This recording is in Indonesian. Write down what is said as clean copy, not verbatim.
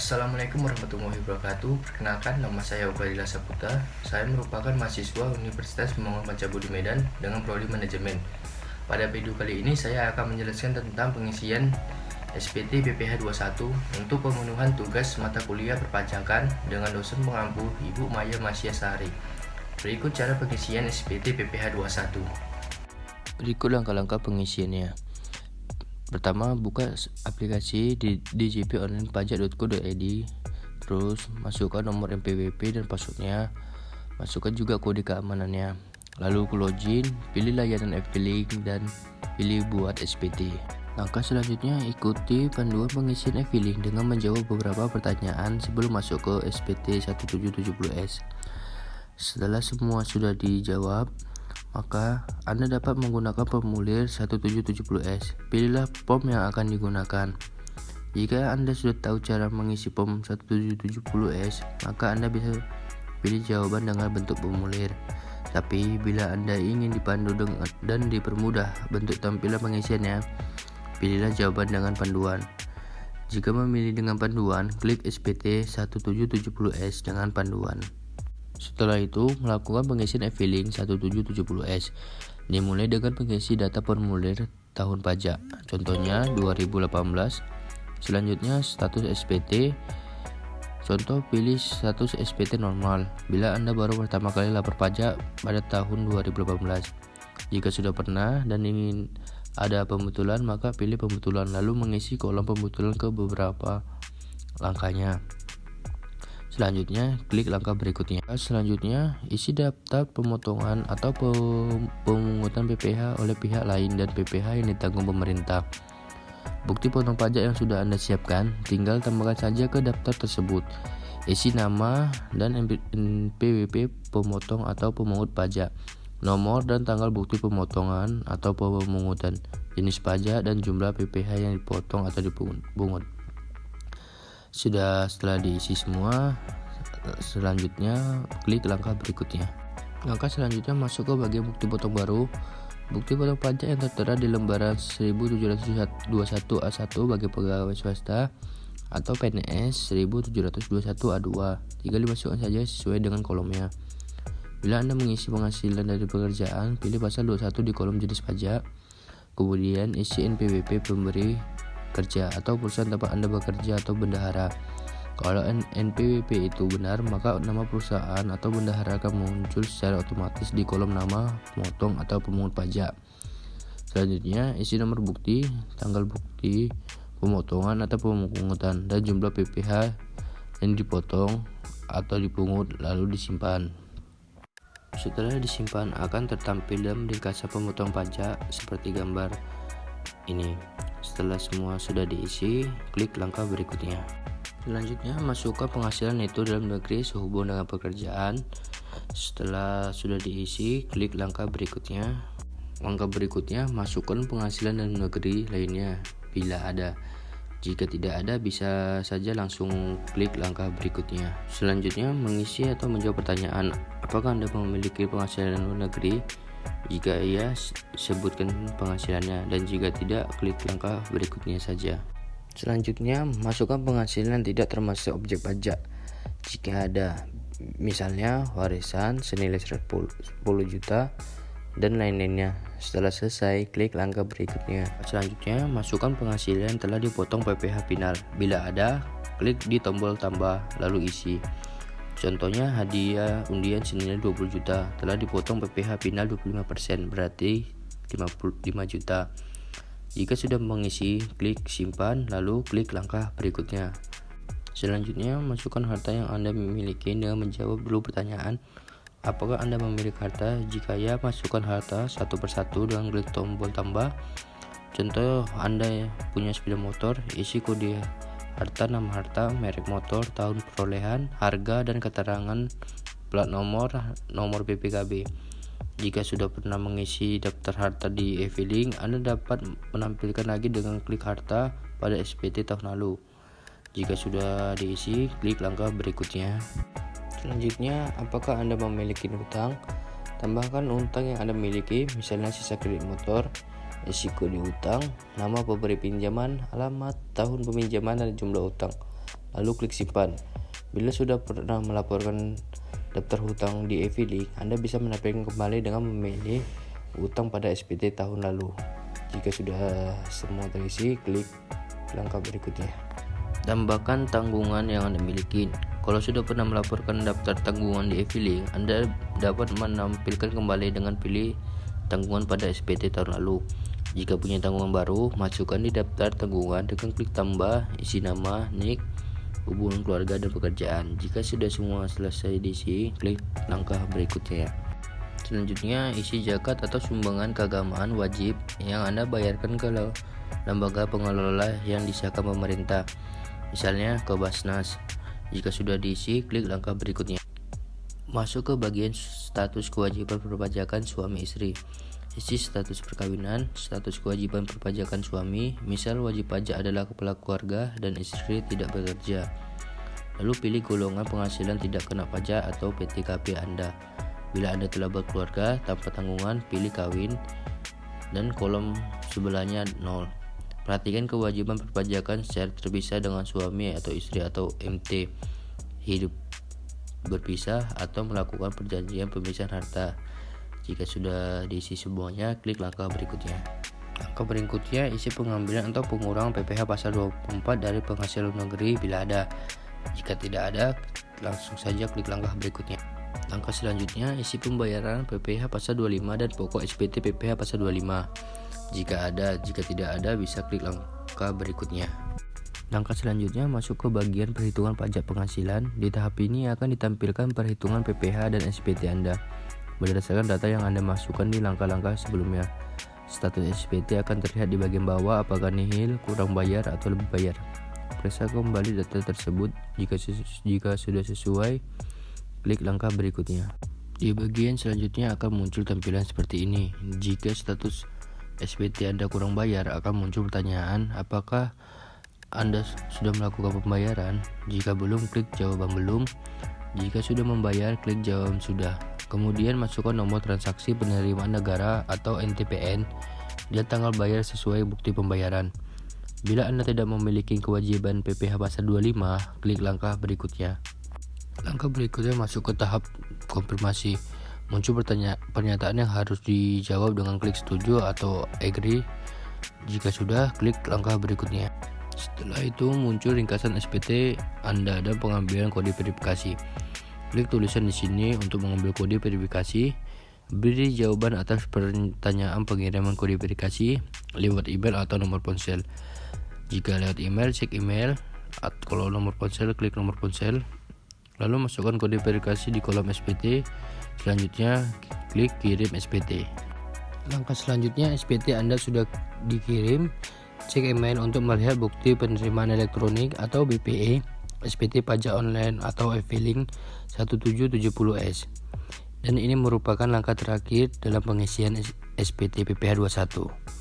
Assalamualaikum warahmatullahi wabarakatuh. Perkenalkan, nama saya Ubaidillah Saputra. Saya merupakan mahasiswa Universitas Pembangunan Pancabudi Medan dengan prodi manajemen. Pada video kali ini saya akan menjelaskan tentang pengisian SPT PPH 21 untuk pemenuhan tugas mata kuliah perpajakan dengan dosen pengampu Ibu Maya Masya Sari. Berikut cara pengisian SPT PPH 21. Berikut langkah-langkah pengisiannya. Pertama, buka aplikasi di djponlinepajak.co.id. Terus masukkan nomor NPWP dan passwordnya. Masukkan juga kode keamanannya. Lalu login, pilih layanan e-filing dan pilih buat SPT. Langkah selanjutnya, ikuti panduan pengisian e-filing dengan menjawab beberapa pertanyaan sebelum masuk ke SPT 1770S. Setelah semua sudah dijawab, maka Anda dapat menggunakan formulir 1770S. Pilihlah form yang akan digunakan. Jika Anda sudah tahu cara mengisi form 1770S, maka Anda bisa pilih jawaban dengan bentuk formulir. Tapi bila Anda ingin dipandu dan dipermudah bentuk tampilan pengisiannya, pilihlah jawaban dengan panduan. Jika memilih dengan panduan, klik SPT 1770S dengan panduan. Setelah itu, melakukan pengisian e-filing 1770S. Dimulai dengan mengisi data formulir tahun pajak, contohnya 2018. Selanjutnya, status SPT. Contoh, pilih status SPT normal bila Anda baru pertama kali lapor pajak pada tahun 2018. Jika sudah pernah dan ingin ada pembetulan, maka pilih pembetulan, lalu mengisi kolom pembetulan ke beberapa langkahnya. Selanjutnya, klik langkah berikutnya. Selanjutnya, isi daftar pemotongan atau pemungutan PPH oleh pihak lain dan PPH yang ditanggung pemerintah. Bukti potong pajak yang sudah Anda siapkan, tinggal tambahkan saja ke daftar tersebut. Isi nama dan NPWP pemotong atau pemungut pajak, nomor dan tanggal bukti pemotongan atau pemungutan, jenis pajak dan jumlah PPH yang dipotong atau dipungut. Setelah diisi semua, selanjutnya klik langkah berikutnya. Langkah selanjutnya, masuk ke bagian bukti potong baru. Bukti potong pajak yang tertera di lembaran 1721A1 bagi pegawai swasta atau PNS 1721A2 tinggal dimasukkan saja sesuai dengan kolomnya. Bila Anda mengisi penghasilan dari pekerjaan, pilih pasal 21 di kolom jenis pajak. Kemudian isi NPWP pemberi kerja atau perusahaan tempat Anda bekerja atau bendahara. Kalau NPWP itu benar, maka nama perusahaan atau bendahara akan muncul secara otomatis di kolom nama pemotong atau pemungut pajak. Selanjutnya, isi nomor bukti, tanggal bukti pemotongan atau pemungutan, dan jumlah PPH yang dipotong atau dipungut, lalu disimpan. Setelah disimpan, akan tertampil dalam ringkasan pemotong pajak seperti gambar ini. Setelah semua sudah diisi, klik langkah berikutnya. Selanjutnya, masukkan penghasilan neto dalam negeri sehubungan dengan pekerjaan. Setelah sudah diisi, klik langkah berikutnya. Langkah berikutnya, masukkan penghasilan dalam negeri lainnya bila ada. Jika tidak ada, bisa saja langsung klik langkah berikutnya. Selanjutnya, mengisi atau menjawab pertanyaan, apakah Anda memiliki penghasilan luar negeri? Jika iya, sebutkan penghasilannya, dan jika tidak, klik langkah berikutnya saja. Selanjutnya, masukkan penghasilan tidak termasuk objek pajak. Jika ada, misalnya warisan senilai 10 juta dan lain-lainnya. Setelah selesai, klik langkah berikutnya. Selanjutnya, masukkan penghasilan yang telah dipotong PPH final. Bila ada, klik di tombol tambah, lalu isi. Contohnya, hadiah undian senilai 20 juta telah dipotong PPH final 25%, berarti 55 juta. Jika sudah mengisi, klik simpan, lalu klik langkah berikutnya. Selanjutnya, masukkan harta yang Anda miliki dengan menjawab dulu pertanyaan, apakah Anda memiliki harta? Jika ya, masukkan harta satu persatu dengan klik tombol tambah. Contoh, Anda punya sepeda motor, isi kode harta, nama harta, merek motor, tahun perolehan, harga, dan keterangan plat nomor BPKB. Jika sudah pernah mengisi daftar harta di e-filing, Anda dapat menampilkan lagi dengan klik harta pada SPT tahun lalu. Jika sudah diisi, klik langkah berikutnya. Selanjutnya, apakah Anda memiliki utang? Tambahkan utang yang Anda miliki, misalnya sisa kredit motor, risiko di utang, nama pemberi pinjaman, alamat, tahun peminjaman, dan jumlah utang. lalu klik simpan. Bila sudah pernah melaporkan daftar hutang di e-filing, Anda bisa menampilkan kembali dengan memilih utang pada SPT tahun lalu. Jika sudah semua terisi, klik langkah berikutnya. Tambahkan tanggungan yang Anda miliki. Kalau sudah pernah melaporkan daftar tanggungan di e-filing, Anda dapat menampilkan kembali dengan pilih tanggungan pada SPT tahun lalu. Jika punya tanggungan baru, masukkan di daftar tanggungan dengan klik tambah, isi nama, NIK, hubungan keluarga dan pekerjaan. Jika sudah semua selesai diisi, klik langkah berikutnya. Selanjutnya, isi zakat atau sumbangan keagamaan wajib yang Anda bayarkan ke lembaga pengelola yang disahkan pemerintah, misalnya ke Basnas. Jika sudah diisi, klik langkah berikutnya. Masuk ke bagian status kewajiban perpajakan suami istri. Isi status perkawinan, status kewajiban perpajakan suami, misal wajib pajak adalah kepala keluarga dan istri tidak bekerja. Lalu pilih golongan penghasilan tidak kena pajak atau PTKP Anda. Bila Anda telah berkeluarga tanpa tanggungan, pilih kawin dan kolom sebelahnya 0. Perhatikan kewajiban perpajakan secara terpisah dengan suami atau istri atau MT, hidup berpisah atau melakukan perjanjian pemisahan harta. Jika sudah diisi semuanya, klik langkah berikutnya. Langkah berikutnya, isi pengambilan atau pengurangan PPh pasal 24 dari penghasilan negeri bila ada. Jika tidak ada, langsung saja klik langkah berikutnya. Langkah selanjutnya, isi pembayaran PPh pasal 25 dan pokok SPT PPh pasal 25. Jika ada, jika tidak ada, bisa klik langkah berikutnya. Langkah selanjutnya, masuk ke bagian perhitungan pajak penghasilan. Di tahap ini akan ditampilkan perhitungan PPh dan SPT Anda berdasarkan data yang Anda masukkan di langkah-langkah sebelumnya. Status SPT akan terlihat di bagian bawah, apakah nihil, kurang bayar, atau lebih bayar. Periksa kembali data tersebut. Jika sudah sesuai, klik langkah berikutnya. Di bagian selanjutnya akan muncul tampilan seperti ini. Jika status SPT Anda kurang bayar, akan muncul pertanyaan, apakah Anda sudah melakukan pembayaran? Jika belum, klik jawaban belum. Jika sudah membayar, klik jawaban sudah. Kemudian masukkan nomor transaksi penerimaan negara atau NTPN dan tanggal bayar sesuai bukti pembayaran. Bila Anda tidak memiliki kewajiban PPh pasal 25, klik langkah berikutnya. Langkah berikutnya masuk ke tahap konfirmasi. Muncul pernyataan yang harus dijawab dengan klik setuju atau agree. Jika sudah, klik langkah berikutnya. Setelah itu muncul ringkasan SPT Anda dan pengambilan kode verifikasi. Klik tulisan di sini untuk mengambil kode verifikasi. Beri jawaban atas pertanyaan pengiriman kode verifikasi lewat email atau nomor ponsel. Jika lewat email, cek email. Kalau nomor ponsel, klik nomor ponsel. Lalu masukkan kode verifikasi di kolom SPT. Selanjutnya, klik kirim SPT. Langkah selanjutnya, SPT Anda sudah dikirim. Cek email untuk melihat bukti penerimaan elektronik atau BPE, SPT pajak online atau e-filing 1770S. Dan ini merupakan langkah terakhir dalam pengisian SPT PPh 21.